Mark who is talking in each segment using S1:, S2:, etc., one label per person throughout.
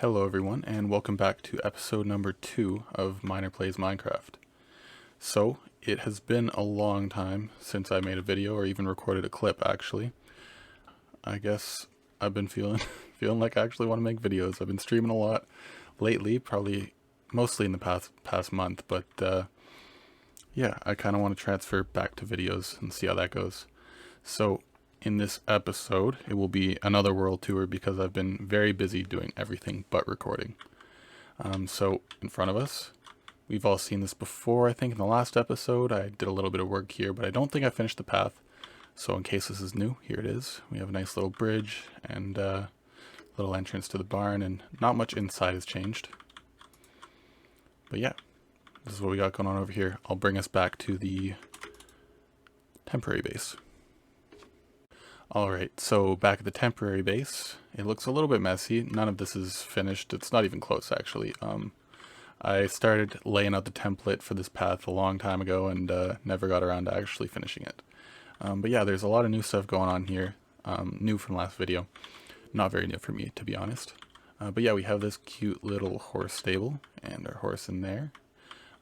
S1: Hello everyone, and welcome back to episode number 2 of Miner Plays Minecraft. So, it has been a long time since I made a video or even recorded a clip actually. I guess I've been feeling like I actually want to make videos. I've been streaming a lot lately, probably mostly in the past month, but yeah, I kind of want to transfer back to videos and see how that goes. So, in this episode, it will be another world tour because I've been very busy doing everything but recording. So in front of us, we've all seen this before. I think in the last episode I did a little bit of work here, but I don't think I finished the path. So in case this is new, here it is. We have a nice little bridge and a little entrance to the barn, and not much inside has changed. But yeah, this is what we got going on over here. I'll bring us back to the temporary base. Alright, so back at the temporary base, it looks a little bit messy. None of this is finished. It's not even close, actually. I started laying out the template for this path a long time ago and never got around to actually finishing it. But yeah, there's a lot of new stuff going on here. New from last video. Not very new for me, to be honest. But yeah, we have this cute little horse stable and our horse in there.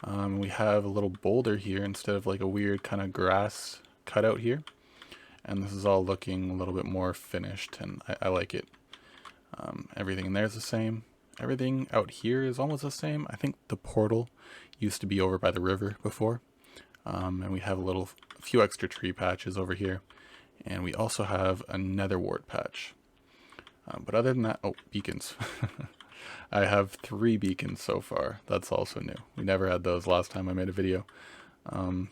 S1: We have a little boulder here instead of like a weird kind of grass cutout here. And this is all looking a little bit more finished, and I like it. Everything in there is the same. Everything out here is almost the same. I think the portal used to be over by the river before. And we have a few extra tree patches over here. And we also have a nether wart patch. But other than that, oh, beacons. I have 3 beacons so far. That's also new. We never had those last time I made a video. But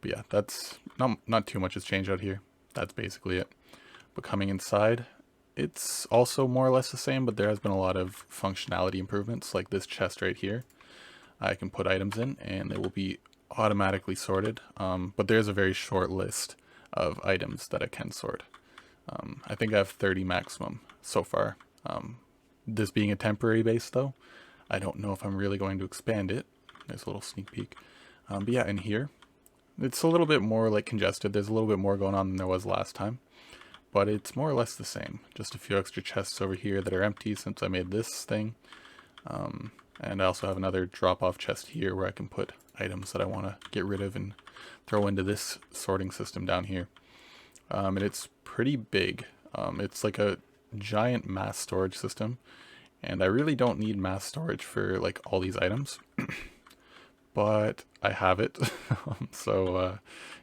S1: yeah, that's not too much has changed out here. That's basically it. But coming inside, it's also more or less the same, but there has been a lot of functionality improvements, like this chest right here. I can put items in and they will be automatically sorted, but there's a very short list of items that I can sort. I think I have 30 maximum so far. This being a temporary base though, I don't know if I'm really going to expand it. There's a little sneak peek. But yeah, in here, it's a little bit more like congested. There's a little bit more going on than there was last time. But it's more or less the same. Just a few extra chests over here that are empty since I made this thing. And I also have another drop-off chest here where I can put items that I want to get rid of and throw into this sorting system down here. And it's pretty big. It's like a giant mass storage system. And I really don't need mass storage for like all these items. But I have it, so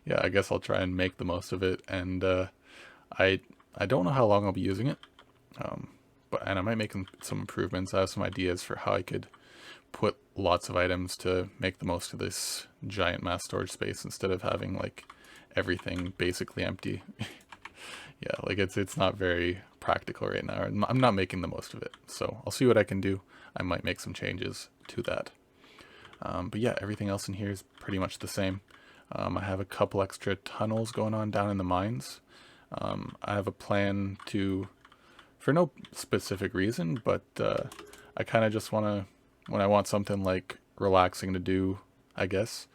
S1: yeah, I guess I'll try and make the most of it. And I don't know how long I'll be using it, and I might make some improvements. I have some ideas for how I could put lots of items to make the most of this giant mass storage space instead of having like everything basically empty. Yeah, like it's not very practical right now. I'm not making the most of it, so I'll see what I can do. I might make some changes to that. But yeah, everything else in here is pretty much the same. I have a couple extra tunnels going on down in the mines. I have a plan for no specific reason, but I kind of just want to, when I want something like relaxing to do, I guess,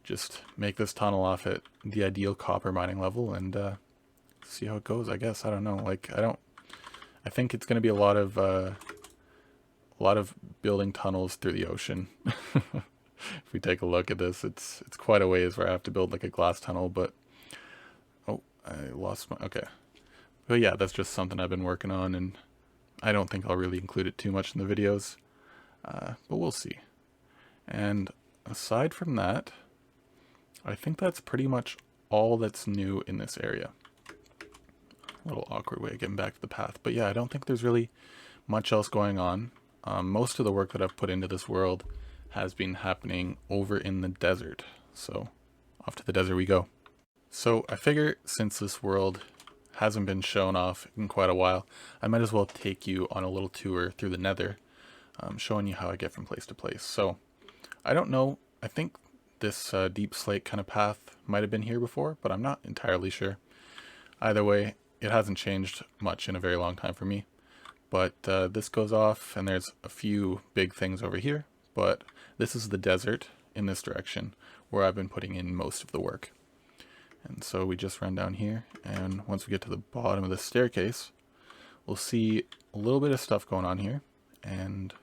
S1: just make this tunnel off at the ideal copper mining level and see how it goes, I guess. I don't know, like, I think it's going to be a lot of building tunnels through the ocean. If we take a look at this, it's quite a ways where I have to build like a glass tunnel, but oh, I lost my, okay. But yeah, that's just something I've been working on, and I don't think I'll really include it too much in the videos, but we'll see. And aside from that, I think that's pretty much all that's new in this area. A little awkward way of getting back to the path, but yeah, I don't think there's really much else going on. Most of the work that I've put into this world has been happening over in the desert. So off to the desert we go. So I figure since this world hasn't been shown off in quite a while, I might as well take you on a little tour through the nether, showing you how I get from place to place. So I don't know, I think this deep slate kind of path might have been here before, but I'm not entirely sure. Either way, it hasn't changed much in a very long time for me. But this goes off, and there's a few big things over here, but this is the desert in this direction where I've been putting in most of the work. And so we just run down here, and once we get to the bottom of the staircase, we'll see a little bit of stuff going on here, and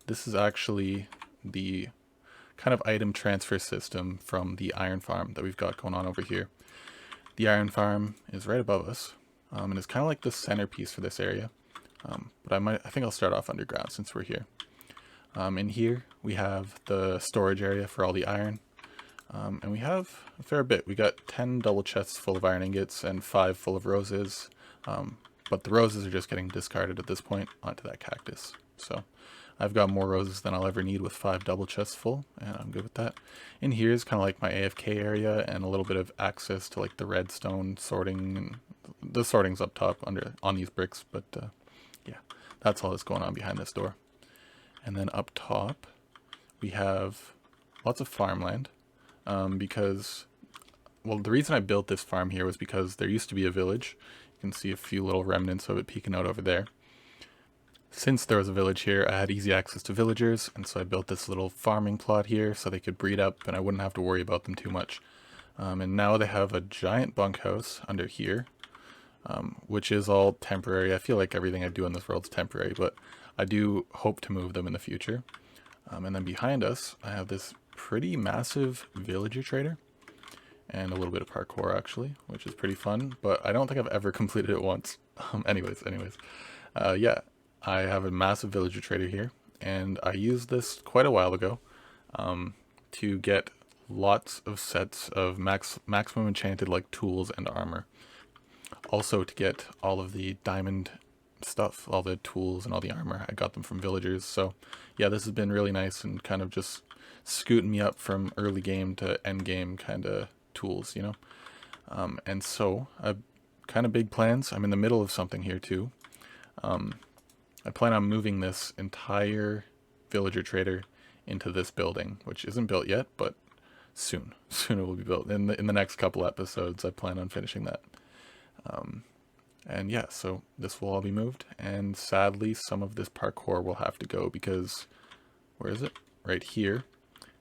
S1: this is actually the kind of item transfer system from the iron farm that we've got going on over here. The iron farm is right above us, and it's kind of like the centerpiece for this area. But I think I'll start off underground since we're here. In here we have the storage area for all the iron, and we have a fair bit. We got 10 double chests full of iron ingots and 5 full of roses, but the roses are just getting discarded at this point onto that cactus. So I've got more roses than I'll ever need with 5 double chests full, and I'm good with that. In here is kind of like my AFK area and a little bit of access to like the redstone sorting, and the sorting's up top on these bricks, but yeah, that's all that's going on behind this door. And then up top we have lots of farmland, because, well, the reason I built this farm here was because there used to be a village. You can see a few little remnants of it peeking out over there. Since there was a village here, I had easy access to villagers, and so I built this little farming plot here so they could breed up and I wouldn't have to worry about them too much. And now they have a giant bunkhouse under here, which is all temporary. I feel like everything I do in this world is temporary, but I do hope to move them in the future. And then behind us, I have this pretty massive villager trader, and a little bit of parkour actually, which is pretty fun, but I don't think I've ever completed it once. Anyways, yeah, I have a massive villager trader here, and I used this quite a while ago to get lots of sets of maximum enchanted like tools and armor. Also to get all of the diamond stuff, all the tools and all the armor, I got them from villagers. So yeah, this has been really nice and kind of just scooting me up from early game to end game kind of tools, you know. And so I kind of big plans. I'm in the middle of something here too. I plan on moving this entire villager trader into this building, which isn't built yet, but soon it will be built. In the next couple episodes I plan on finishing that. And yeah, so this will all be moved, and sadly some of this parkour will have to go because, where is it? Right here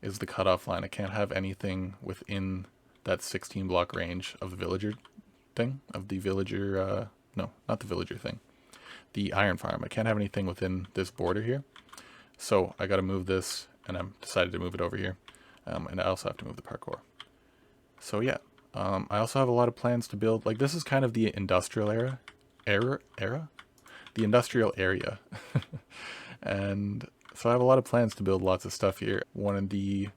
S1: is the cutoff line. I can't have anything within that 16 block range of the villager thing, of the villager, no, not the villager thing, the iron farm. I can't have anything within this border here. So I got to move this, and I'm decided to move it over here. And I also have to move the parkour. So yeah, I also have a lot of plans to build, like this is kind of the industrial era? The industrial area. And so I have a lot of plans to build lots of stuff here. One of the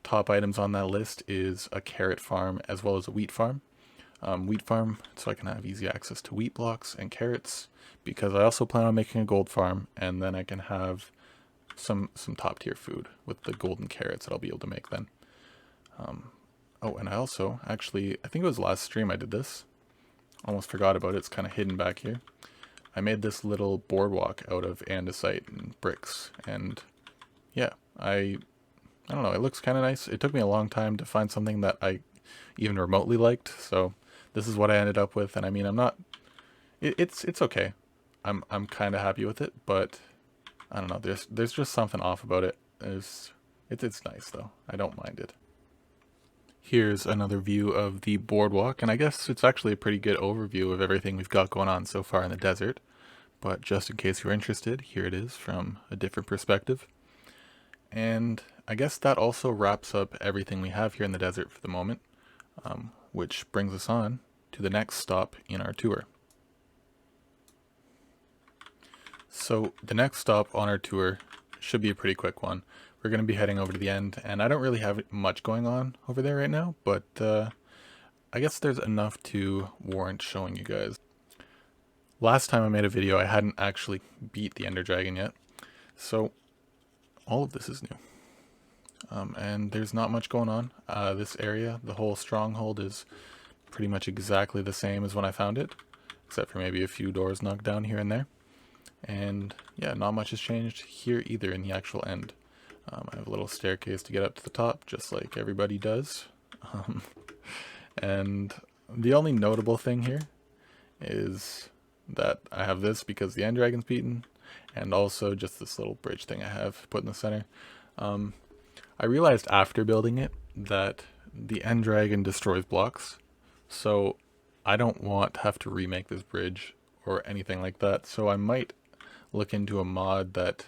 S1: top items on that list is a carrot farm as well as a wheat farm. Wheat farm, so I can have easy access to wheat blocks and carrots, because I also plan on making a gold farm, and then I can have some top tier food with the golden carrots that I'll be able to make then. Oh, and I also, actually, I think it was last stream I did this. Almost forgot about it. It's kind of hidden back here. I made this little boardwalk out of andesite and bricks, and yeah, I don't know, it looks kind of nice. It took me a long time to find something that I even remotely liked, so this is what I ended up with, and I mean, I'm not, it's okay. I'm kind of happy with it, but I don't know, there's just something off about it. It's nice though. I don't mind it. Here's another view of the boardwalk, and I guess it's actually a pretty good overview of everything we've got going on so far in the desert, but just in case you're interested, here it is from a different perspective. And I guess that also wraps up everything we have here in the desert for the moment, which brings us on to the next stop in our tour. So the next stop on our tour should be a pretty quick one. We're going to be heading over to the end, and I don't really have much going on over there right now, but I guess there's enough to warrant showing you guys. Last time I made a video, I hadn't actually beat the Ender Dragon yet, so all of this is new. And there's not much going on. This area, the whole stronghold, is pretty much exactly the same as when I found it, except for maybe a few doors knocked down here and there. And yeah, not much has changed here either in the actual end. I have a little staircase to get up to the top, just like everybody does. And the only notable thing here is that I have this because the End Dragon's beaten, and also just this little bridge thing I have put in the center. I realized after building it that the End Dragon destroys blocks, so I don't want to have to remake this bridge or anything like that, so I might look into a mod that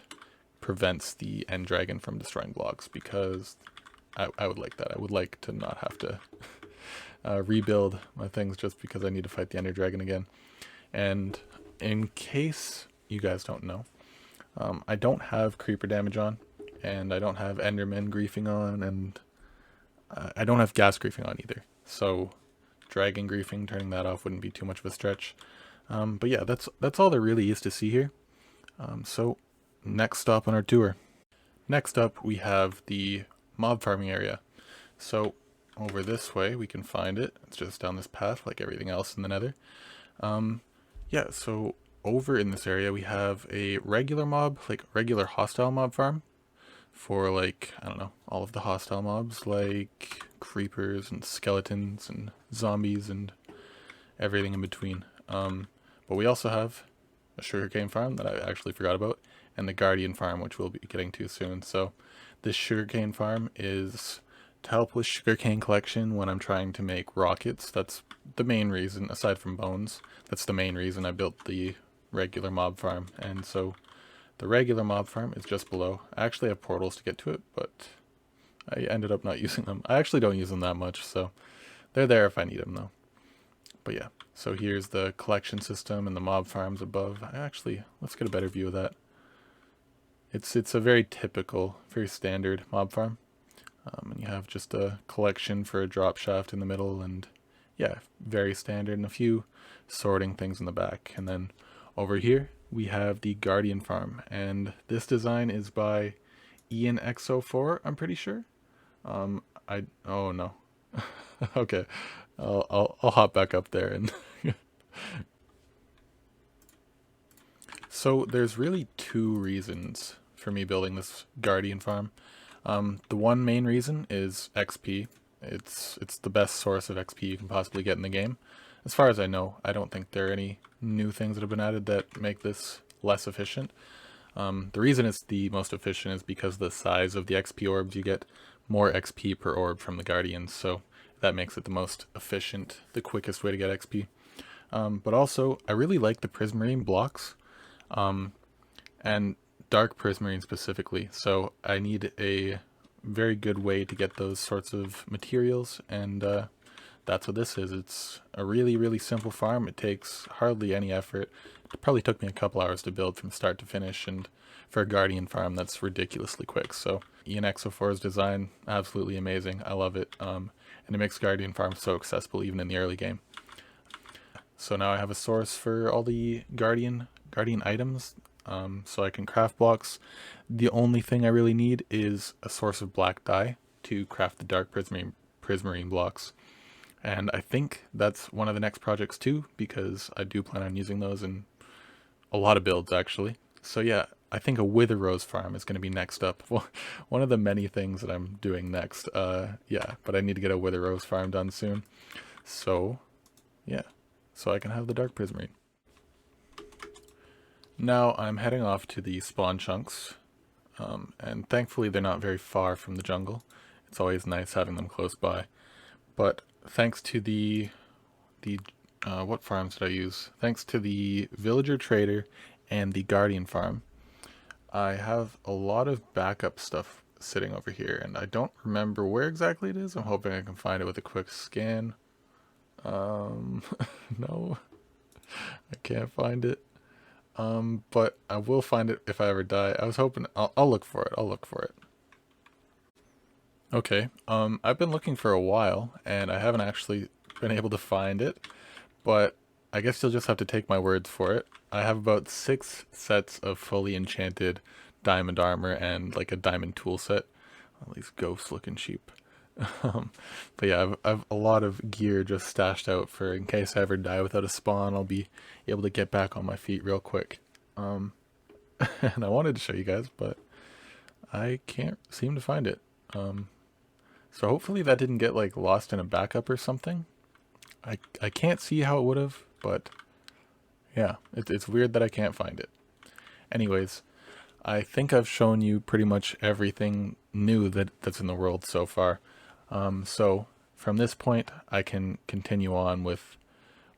S1: prevents the end dragon from destroying blocks, because I would like that. I would like to not have to rebuild my things just because I need to fight the ender dragon again. And in case you guys don't know, I don't have creeper damage on, and I don't have enderman griefing on, and I don't have ghast griefing on either. So dragon griefing, turning that off wouldn't be too much of a stretch. But yeah, that's all there really is to see here. So next stop on our tour. Next up, we have the mob farming area. So over this way, we can find it. It's just down this path, like everything else in the Nether. Yeah, so over in this area, we have a regular mob, like regular hostile mob farm for, like, I don't know, all of the hostile mobs, like creepers and skeletons and zombies and everything in between. But we also have a sugarcane farm that I actually forgot about, and the guardian farm, which we'll be getting to soon. So this sugarcane farm is to help with sugarcane collection when I'm trying to make rockets. That's the main reason, aside from bones, that's the main reason I built the regular mob farm. And so the regular mob farm is just below. I actually have portals to get to it, but I ended up not using them. I actually don't use them that much, so they're there if I need them though. But yeah, so here's the collection system and the mob farms above. Let's get a better view of that. It's a very typical, very standard mob farm. And you have just a collection for a drop shaft in the middle, and yeah, very standard, and a few sorting things in the back. And then over here, we have the Guardian Farm, and this design is by IanXO4, I'm pretty sure. Oh no. Okay, I'll hop back up there and so there's really two reasons for me building this Guardian Farm. The one main reason is XP. It's the best source of XP you can possibly get in the game. As far as I know, I don't think there are any new things that have been added that make this less efficient. The reason it's the most efficient is because the size of the XP orbs. You get more XP per orb from the Guardians, so that makes it the most efficient, the quickest way to get XP. But also, I really like the prismarine blocks, and dark prismarine specifically, so I need a very good way to get those sorts of materials, and that's what this is. It's a really, really simple farm. It takes hardly any effort. It probably took me a couple hours to build from start to finish, and for a Guardian farm, that's ridiculously quick. So IanXO4's design, absolutely amazing. I love it, and it makes Guardian farms so accessible even in the early game. So now I have a source for all the Guardian items, so I can craft blocks. The only thing I really need is a source of black dye to craft the dark prismarine blocks. And I think that's one of the next projects too, because I do plan on using those in a lot of builds actually. So yeah, I think a wither rose farm is going to be next up. Well, one of the many things that I'm doing next. Yeah, but I need to get a wither rose farm done soon. So yeah, so I can have the dark prismarine. Now I'm heading off to the spawn chunks, and thankfully they're not very far from the jungle. It's always nice having them close by. But thanks to the what farms did I use? Thanks to the villager trader and the guardian farm, I have a lot of backup stuff sitting over here, and I don't remember where exactly it is. I'm hoping I can find it with a quick scan. No, I can't find it. But I will find it if I ever die. I was hoping I'll look for it. I'll look for it. Okay. I've been looking for a while, and I haven't actually been able to find it, but I guess you'll just have to take my words for it. I have about 6 sets of fully enchanted diamond armor and like a diamond tool set. All these ghost looking sheep. But yeah, I've a lot of gear just stashed out for in case I ever die without a spawn, I'll be able to get back on my feet real quick. And I wanted to show you guys, but I can't seem to find it. So hopefully that didn't get like lost in a backup or something. I can't see how it would have, but yeah, it's weird that I can't find it. Anyways, I think I've shown you pretty much everything new that's in the world so far. So from this point, I can continue on with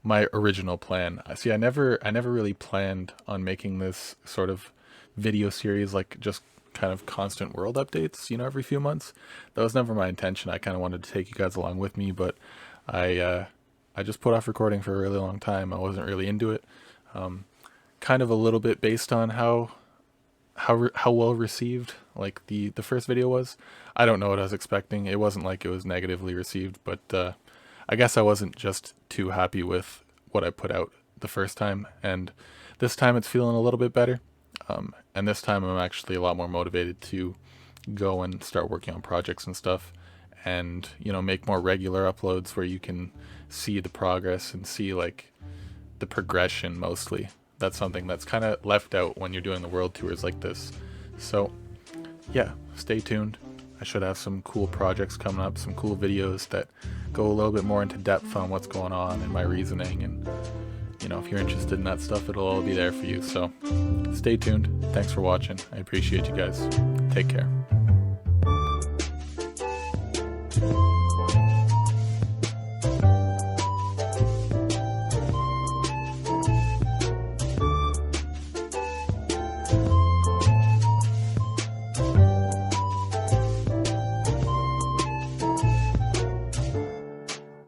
S1: my original plan. See, I never really planned on making this sort of video series, like just kind of constant world updates, every few months. That was never my intention. I kind of wanted to take you guys along with me, but I just put off recording for a really long time. I wasn't really into it. Kind of a little bit based on how well received like the first video was. I don't know what I was expecting. It wasn't like it was negatively received, but I guess I wasn't just too happy with what I put out the first time, and this time it's feeling a little bit better. And this time I'm actually a lot more motivated to go and start working on projects and stuff, and make more regular uploads where you can see the progress and see like the progression mostly. That's something that's kind of left out when you're doing the world tours like this. So yeah, stay tuned. I should have some cool projects coming up, some cool videos that go a little bit more into depth on what's going on and my reasoning, and if you're interested in that stuff, it'll all be there for you. So stay tuned. Thanks for watching. I appreciate you guys. Take care.